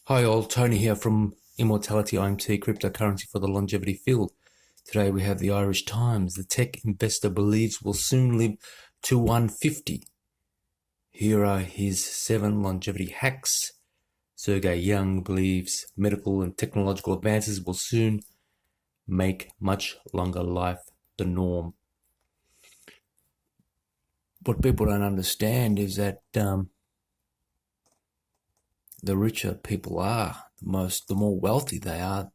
Hi all, Tony here from Immortality IMT, cryptocurrency for the longevity field. Today we have the Irish Times. The tech investor believes will soon live to 150. Here are his 7 longevity hacks. Sergey Young believes medical and technological advances will soon make much longer life the norm. What people don't understand is that the richer people are, the more wealthy they are,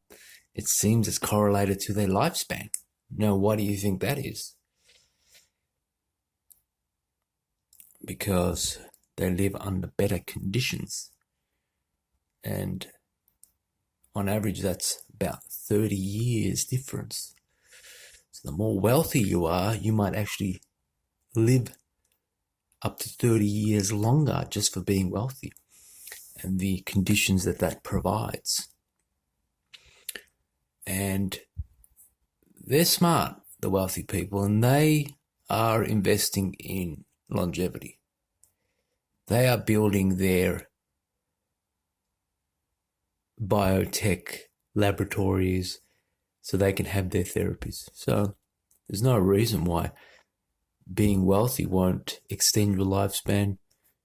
it seems it's correlated to their lifespan. Now, why do you think that is? Because they live under better conditions. And on average, that's about 30 years difference. So the more wealthy you are, you might actually live up to 30 years longer just for being wealthy and the conditions that provides. And they're smart, the wealthy people, and they are investing in longevity. They are building their biotech laboratories so they can have their therapies. So there's no reason why being wealthy won't extend your lifespan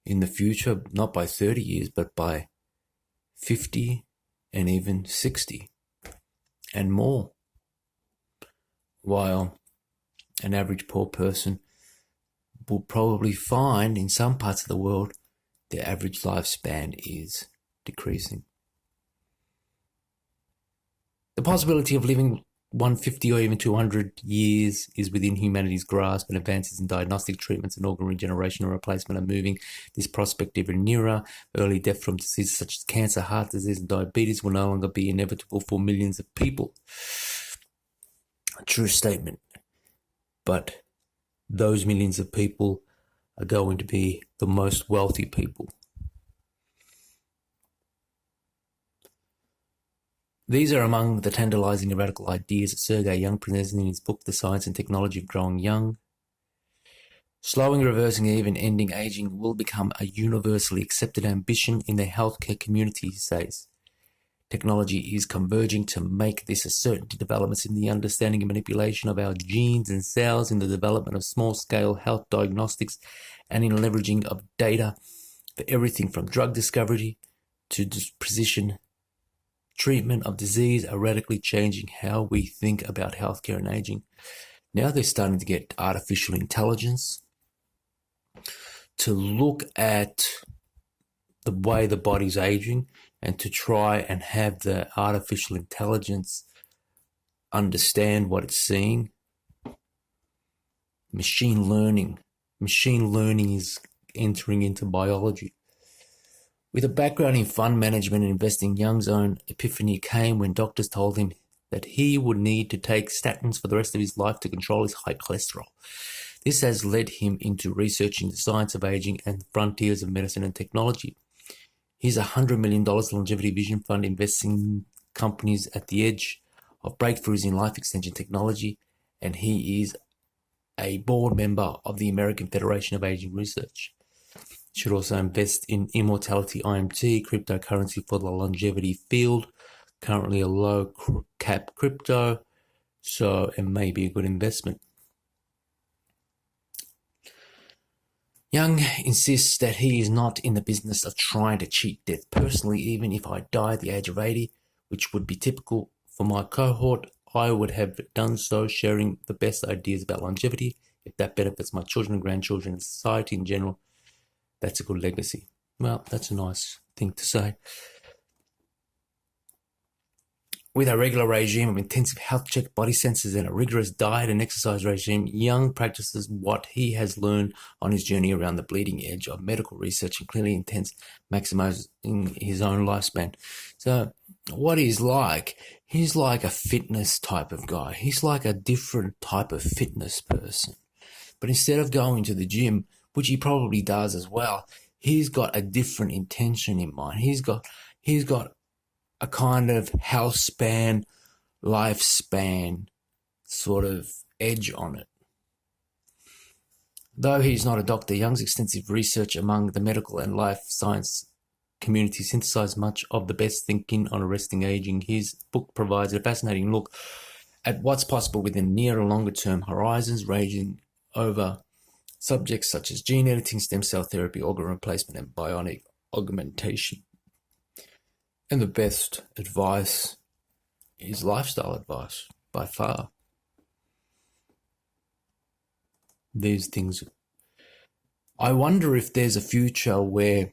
in the future, not by 30 years, but by 50 and even 60 and more. While an average poor person will probably find in some parts of the world their average lifespan is decreasing. The possibility of living 150 or even 200 years is within humanity's grasp, and advances in diagnostic treatments and organ regeneration and replacement are moving this prospect even nearer. Early death from diseases such as cancer, heart disease, and diabetes will no longer be inevitable for millions of people. A true statement. But those millions of people are going to be the most wealthy people. These are among the tantalizing and radical ideas that Sergey Young presents in his book, The Science and Technology of Growing Young. Slowing, reversing, and even ending aging will become a universally accepted ambition in the healthcare community, he says. Technology is converging to make this a certainty. Developments in the understanding and manipulation of our genes and cells, in the development of small-scale health diagnostics, and in leveraging of data for everything from drug discovery to precision treatment of disease are radically changing how we think about healthcare and aging. Now they're starting to get artificial intelligence to look at the way the body's aging and to try and have the artificial intelligence understand what it's seeing. Machine learning is entering into biology. With a background in fund management and investing, Young's own epiphany came when doctors told him that he would need to take statins for the rest of his life to control his high cholesterol. This has led him into researching the science of aging and the frontiers of medicine and technology. His $100 million longevity vision fund invests in companies at the edge of breakthroughs in life extension technology, and he is a board member of the American Federation of Aging Research. Should also invest in Immortality IMT, cryptocurrency for the longevity field. Currently a low cap crypto, so it may be a good investment. Young insists that he is not in the business of trying to cheat death. Personally, even if I die at the age of 80, which would be typical for my cohort, I would have done so, sharing the best ideas about longevity. If that benefits my children, grandchildren, and society in general, that's a good legacy. Well, that's a nice thing to say. With a regular regime of intensive health check, body sensors, and a rigorous diet and exercise regime, Young practices what he has learned on his journey around the bleeding edge of medical research and clearly intends maximizing his own lifespan. So what he's like a fitness type of guy. He's like a different type of fitness person. But instead of going to the gym, which he probably does as well, he's got a different intention in mind. He's got a kind of health span, lifespan sort of edge on it. Though he's not a doctor, Young's extensive research among the medical and life science community synthesized much of the best thinking on arresting aging. His book provides a fascinating look at what's possible within near and longer term horizons, ranging over subjects such as gene editing, stem cell therapy, organ replacement, and bionic augmentation. And the best advice is lifestyle advice, by far. These things, I wonder if there's a future where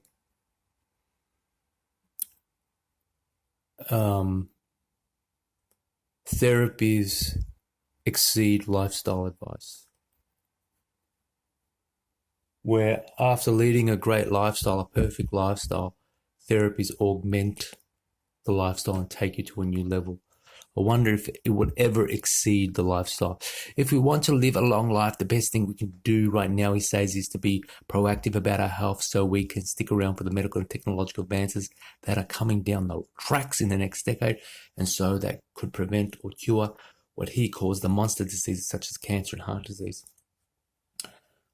therapies exceed lifestyle advice, where after leading a great lifestyle, a perfect lifestyle, therapies augment the lifestyle and take you to a new level. I wonder if it would ever exceed the lifestyle. If we want to live a long life, the best thing we can do right now, he says, is to be proactive about our health so we can stick around for the medical and technological advances that are coming down the tracks in the next decade, and so that could prevent or cure what he calls the monster diseases such as cancer and heart disease.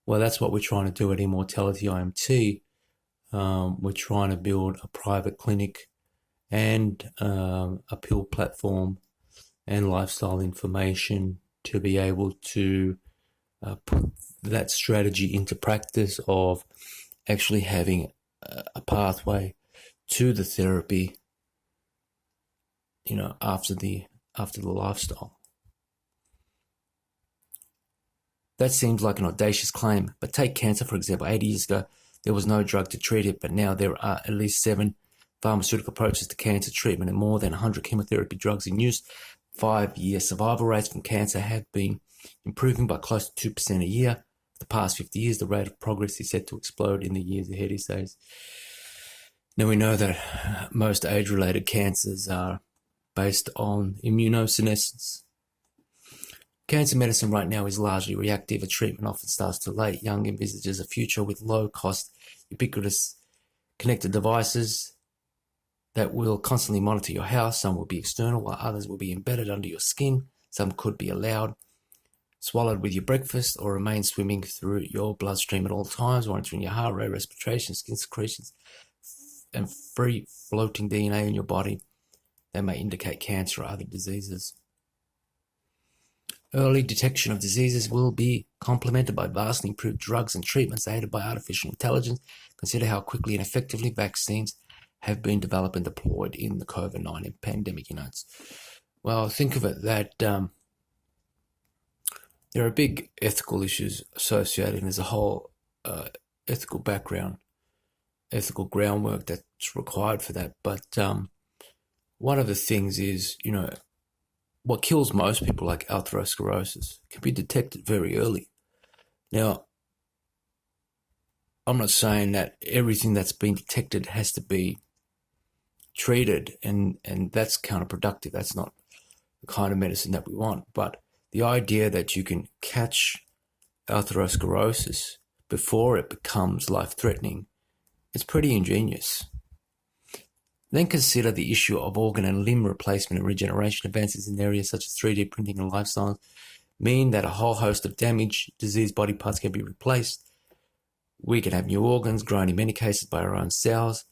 Well, that's what we're trying to do at Immortality IMT. We're trying to build a private clinic and a pill platform and lifestyle information to be able to put that strategy into practice of actually having a pathway to the therapy, after the lifestyle. That seems like an audacious claim, but take cancer, for example. 80 years ago, there was no drug to treat it, but now there are at least 7 pharmaceutical approaches to cancer treatment and more than 100 chemotherapy drugs in use. 5-year survival rates from cancer have been improving by close to 2% a year. For the past 50 years, the rate of progress is set to explode in the years ahead, he says. Now, we know that most age-related cancers are based on immunosenescence. Cancer medicine right now is largely reactive. A treatment often starts too late. Young envisages a future with low-cost, ubiquitous connected devices that will constantly monitor your health. Some will be external, while others will be embedded under your skin. Some could be swallowed with your breakfast, or remain swimming through your bloodstream at all times, monitoring your heart rate, respiration, skin secretions, and free floating DNA in your body that may indicate cancer or other diseases. Early detection of diseases will be complemented by vastly improved drugs and treatments aided by artificial intelligence. Consider how quickly and effectively vaccines have been developed and deployed in the COVID-19 pandemic, Well, think of it that there are big ethical issues associated, and there's a whole ethical groundwork that's required for that. But one of the things is, what kills most people, like atherosclerosis, can be detected very early. Now, I'm not saying that everything that's been detected has to be treated, and that's counterproductive. That's not the kind of medicine that we want. But the idea that you can catch atherosclerosis before it becomes life-threatening is pretty ingenious. Then consider the issue of organ and limb replacement and regeneration. Advances in areas such as 3D printing and lifestyles mean that a whole host of damaged, diseased body parts can be replaced. We can have new organs grown in many cases by our own cells,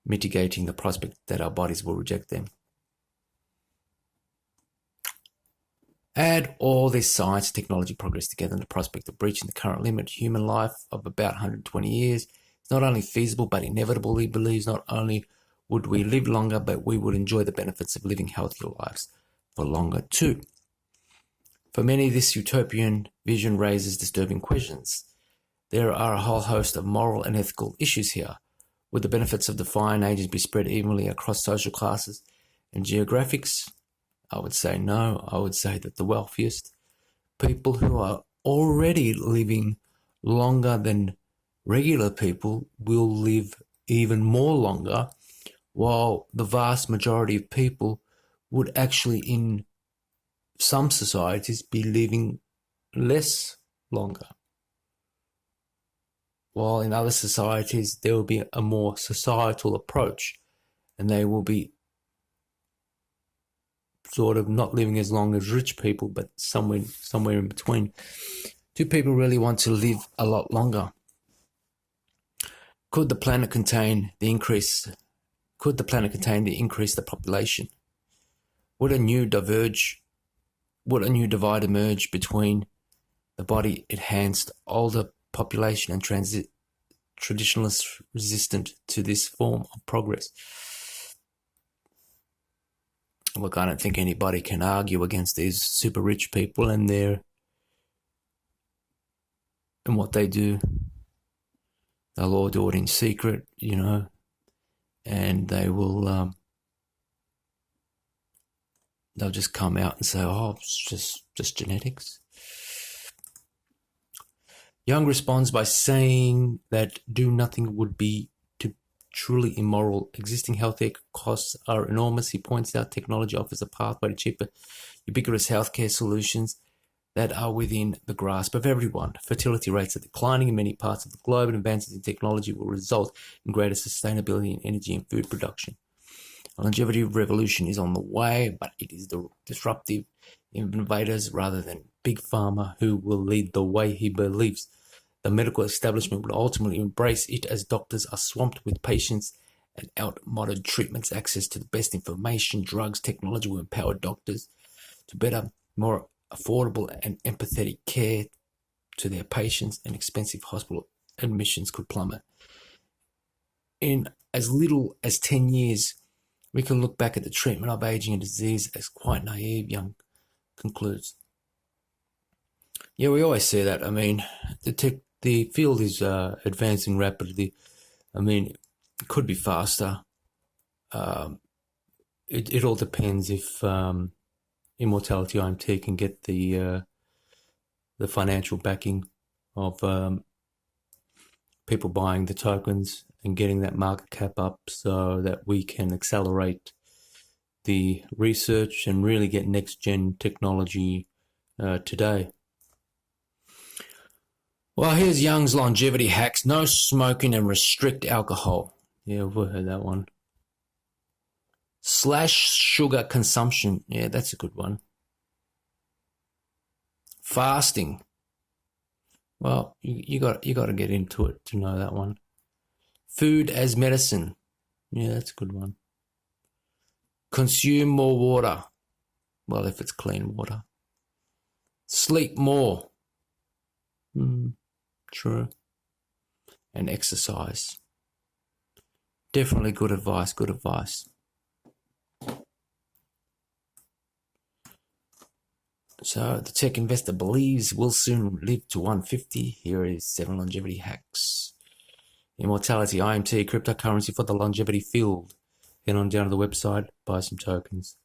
mitigating the prospect that our bodies will reject them. Add all this science and technology progress together, and the prospect of breaching the current limit of human life of about 120 years is not only feasible but inevitable. He believes not only would we live longer, but we would enjoy the benefits of living healthier lives for longer too. For many, this utopian vision raises disturbing questions. There are a whole host of moral and ethical issues here. Would the benefits of defined ages be spread evenly across social classes and geographics? I would say no. I would say that the wealthiest people, who are already living longer than regular people, will live even more longer, while the vast majority of people would actually, in some societies, be living less longer. While in other societies, there will be a more societal approach, and they will be sort of not living as long as rich people, but somewhere in between. Do people really want to live a lot longer? Could the planet contain the increase the population? Would a new divide emerge between the body enhanced older population and traditionalists resistant to this form of progress? Look, I don't think anybody can argue against these super rich people and what they do. They'll all do it in secret, and they will they'll just come out and say, oh, it's just genetics. Young responds by saying that do nothing would be truly immoral. Existing healthcare costs are enormous. He points out technology offers a pathway to cheaper, ubiquitous healthcare solutions that are within the grasp of everyone. Fertility rates are declining in many parts of the globe, and advances in technology will result in greater sustainability in energy and food production. A longevity revolution is on the way, but it is the disruptive innovators rather than big pharma who will lead the way, he believes. The medical establishment will ultimately embrace it as doctors are swamped with patients and outmoded treatments. Access to the best information, drugs, technology will empower doctors to better, more affordable and empathetic care to their patients, and expensive hospital admissions could plummet. In as little as 10 years, we can look back at the treatment of aging and disease as quite naive, Young concludes. Yeah, we always say that. I mean, the field is advancing rapidly. I mean, it could be faster. It all depends if Immortality IMT can get the financial backing of people buying the tokens and getting that market cap up so that we can accelerate the research and really get next-gen technology today. Well, here's Young's longevity hacks. No smoking and restrict alcohol. Yeah, we've heard that one. Slash sugar consumption. Yeah, that's a good one. Fasting. Well, you got to get into it to know that one. Food as medicine. Yeah, that's a good one. Consume more water. Well, if it's clean water. Sleep more. True. And exercise. Definitely good advice, good advice. So the tech investor believes we'll soon live to 150. Here is 7 longevity hacks. Immortality IMT, cryptocurrency for the longevity field. Head on down to the website, buy some tokens.